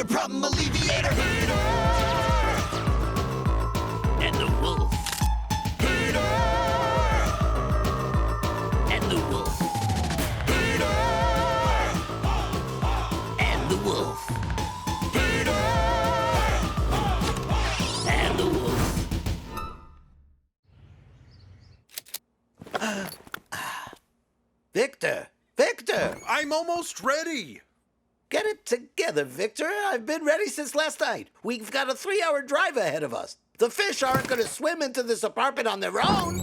problem alleviator. And the wolf. And the wolf. And the wolf. And the wolf. Victor! Victor! I'm almost ready. Get it together, Victor. I've been ready since last night. We've got a 3-hour drive ahead of us. The fish aren't going to swim into this apartment on their own.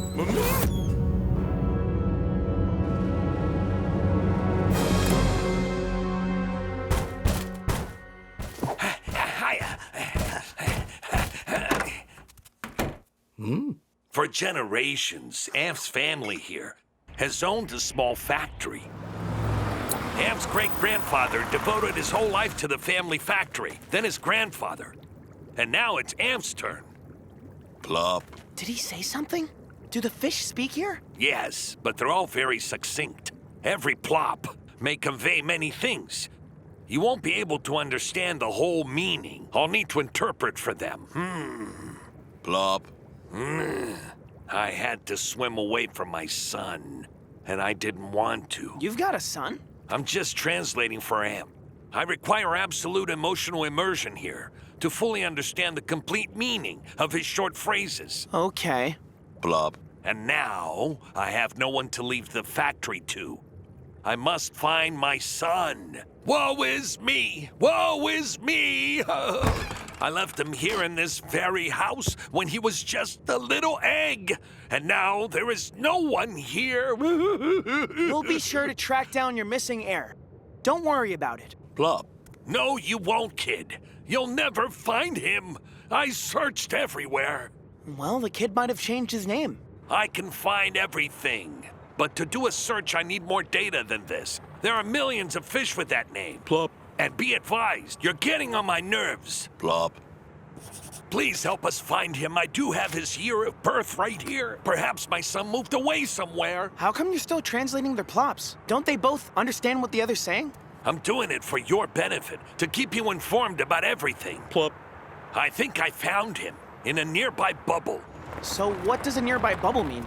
For generations, Amp's family here has owned a small factory. Amp's great-grandfather devoted his whole life to the family factory, then his grandfather. And now it's Amp's turn. Plop. Did he say something? Do the fish speak here? Yes, but they're all very succinct. Every plop may convey many things. You won't be able to understand the whole meaning. I'll need to interpret for them. Plop. I had to swim away from my son, and I didn't want to. You've got a son? I'm just translating for Amp. I require absolute emotional immersion here to fully understand the complete meaning of his short phrases. Okay. Plop. And now, I have no one to leave the factory to. I must find my son. Woe is me! Woe is me! I left him here in this very house when he was just a little egg. And now there is no one here. We'll be sure to track down your missing heir. Don't worry about it. Plop. No, you won't, kid. You'll never find him. I searched everywhere. Well, the kid might have changed his name. I can find everything. But to do a search, I need more data than this. There are millions of fish with that name. Plop. And be advised, you're getting on my nerves. Plop. Please help us find him. I do have his year of birth right here. Perhaps my son moved away somewhere. How come you're still translating their plops? Don't they both understand what the other's saying? I'm doing it for your benefit, to keep you informed about everything. Plop. I think I found him in a nearby bubble. So what does a nearby bubble mean?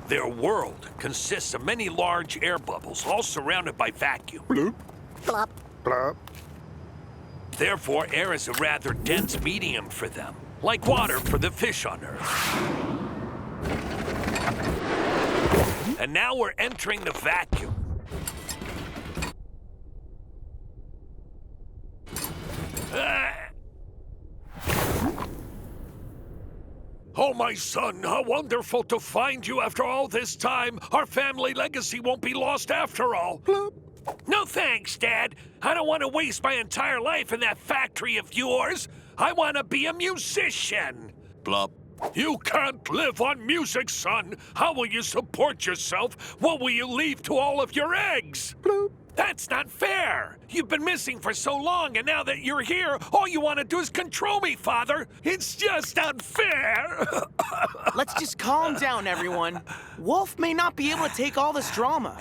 Their world consists of many large air bubbles, all surrounded by vacuum. Bloop. Plop. Plop. Therefore, air is a rather dense medium for them, like water for the fish on Earth. And now we're entering the vacuum. Oh, my son, how wonderful to find you after all this time. Our family legacy won't be lost after all. Plop. No thanks, Dad. I don't want to waste my entire life in that factory of yours. I want to be a musician. Plop. You can't live on music, son. How will you support yourself? What will you leave to all of your eggs? Bloop. That's not fair. You've been missing for so long, and now that you're here, all you want to do is control me, Father. It's just unfair. Let's just calm down, everyone. Wolf may not be able to take all this drama.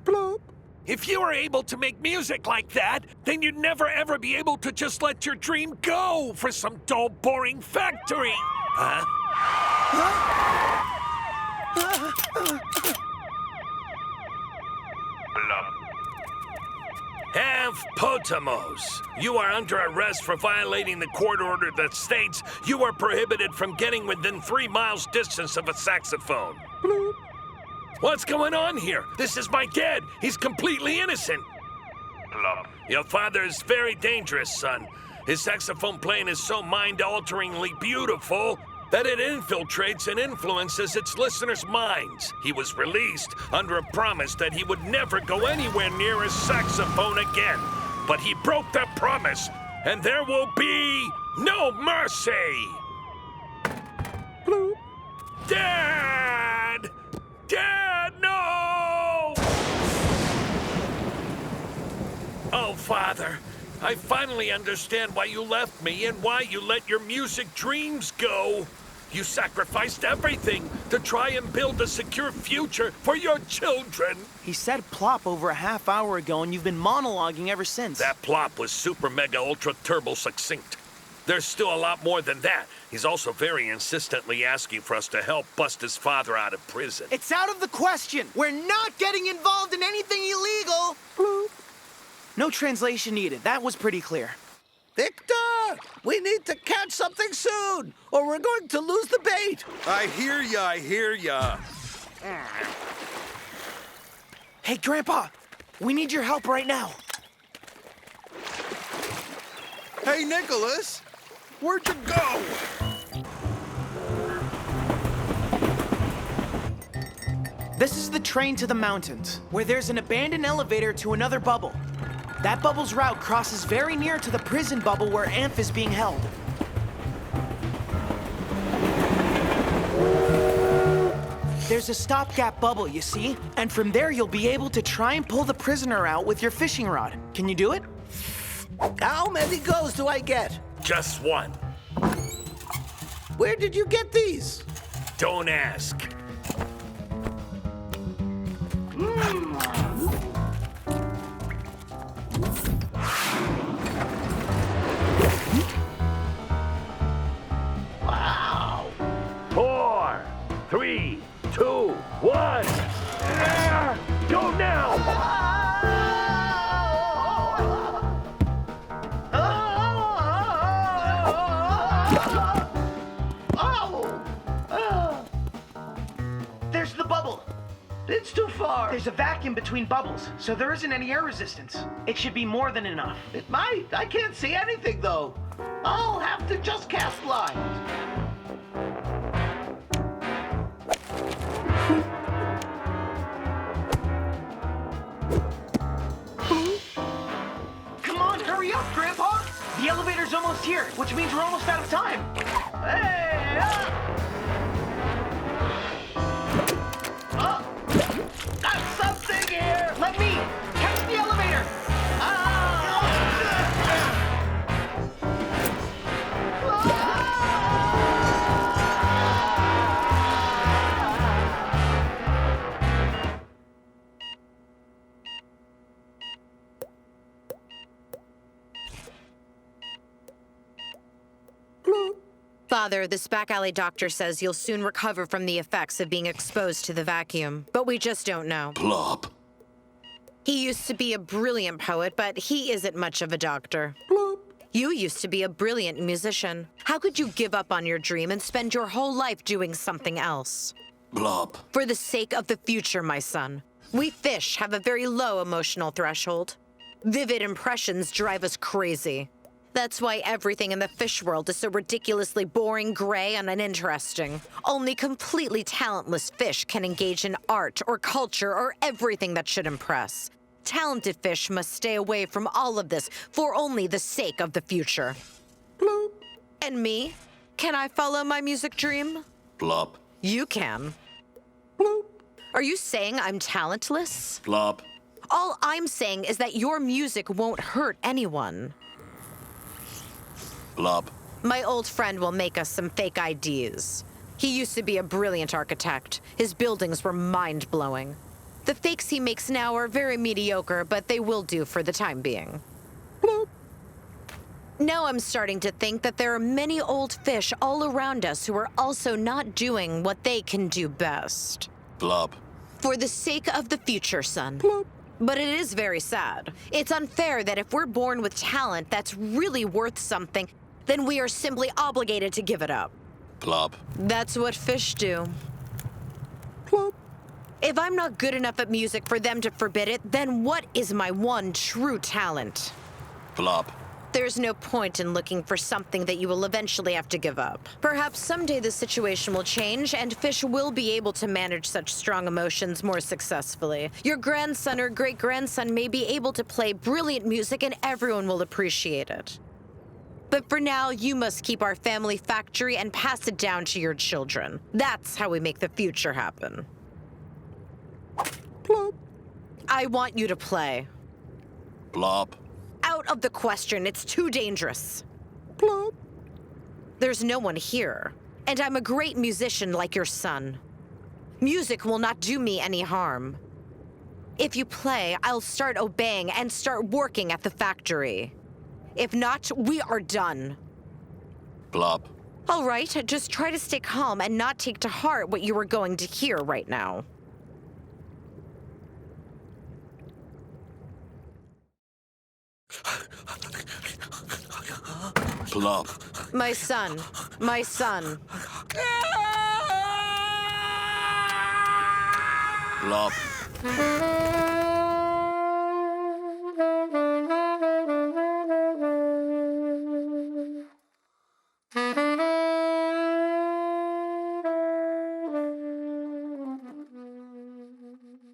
Plop. If you were able to make music like that, then you'd never ever be able to just let your dream go for some dull, boring factory. Huh? Potamos, you are under arrest for violating the court order that states you are prohibited from getting within 3 miles distance of a saxophone. Bloop. What's going on here? This is my dad. He's completely innocent. Plop. Your father is very dangerous, son. His saxophone playing is so mind-alteringly beautiful that it infiltrates and influences its listeners' minds. He was released under a promise that he would never go anywhere near his saxophone again. But he broke that promise, and there will be no mercy! Bloop. Dad! Dad, no! Oh, Father, I finally understand why you left me and why you let your music dreams go. You sacrificed everything to try and build a secure future for your children. He said plop over a half hour ago, and you've been monologuing ever since. That plop was super mega ultra turbo succinct. There's still a lot more than that. He's also very insistently asking for us to help bust his father out of prison. It's out of the question. We're not getting involved in anything illegal. Bloop. No translation needed. That was pretty clear. Victor, we need to catch something soon, or we're going to lose the bait. I hear ya. Hey, Grandpa, we need your help right now. Hey, Nicholas, where'd you go? This is the train to the mountains, where there's an abandoned elevator to another bubble. That bubble's route crosses very near to the prison bubble where Amph is being held. There's a stopgap bubble, you see? And from there, you'll be able to try and pull the prisoner out with your fishing rod. Can you do it? How many goes do I get? Just one. Where did you get these? Don't ask. Wow. 4, 3, 2, 1. Go now! There's the bubble. It's too far. There's a vacuum between bubbles, so there isn't any air resistance. It should be more than enough. It might. I can't see anything, though. I'll have to just cast lines. Come on, hurry up, Grandpa! The elevator's almost here, which means we're almost out of time. Hey! Got something here! Let me! Catch the elevator! Father, this back alley doctor says you'll soon recover from the effects of being exposed to the vacuum, but we just don't know. Plop. He used to be a brilliant poet, but he isn't much of a doctor. You used to be a brilliant musician. How could you give up on your dream and spend your whole life doing something else? Plop. For the sake of the future, my son. We fish have a very low emotional threshold. Vivid impressions drive us crazy. That's why everything in the fish world is so ridiculously boring, gray, and uninteresting. Only completely talentless fish can engage in art or culture or everything that should impress. Talented fish must stay away from all of this for only the sake of the future. Bloop. And me? Can I follow my music dream? Plop. You can. Bloop. Are you saying I'm talentless? Plop. All I'm saying is that your music won't hurt anyone. Plop. My old friend will make us some fake IDs. He used to be a brilliant architect. His buildings were mind-blowing. The fakes he makes now are very mediocre, but they will do for the time being. Bloop. Now I'm starting to think that there are many old fish all around us who are also not doing what they can do best. Plop. For the sake of the future, son. Bloop. But it is very sad. It's unfair that if we're born with talent that's really worth something, then we are simply obligated to give it up. Plop. That's what fish do. Plop. If I'm not good enough at music for them to forbid it, then what is my one true talent? Plop. There's no point in looking for something that you will eventually have to give up. Perhaps someday the situation will change and fish will be able to manage such strong emotions more successfully. Your grandson or great-grandson may be able to play brilliant music and everyone will appreciate it. But for now, you must keep our family factory and pass it down to your children. That's how we make the future happen. Plop. I want you to play. Plop. Out of the question. It's too dangerous. Plop. There's no one here. And I'm a great musician like your son. Music will not do me any harm. If you play, I'll start obeying and start working at the factory. If not, we are done. Blop. All right, just try to stay calm and not take to heart what you are going to hear right now. Blop. My son, my son. Blop.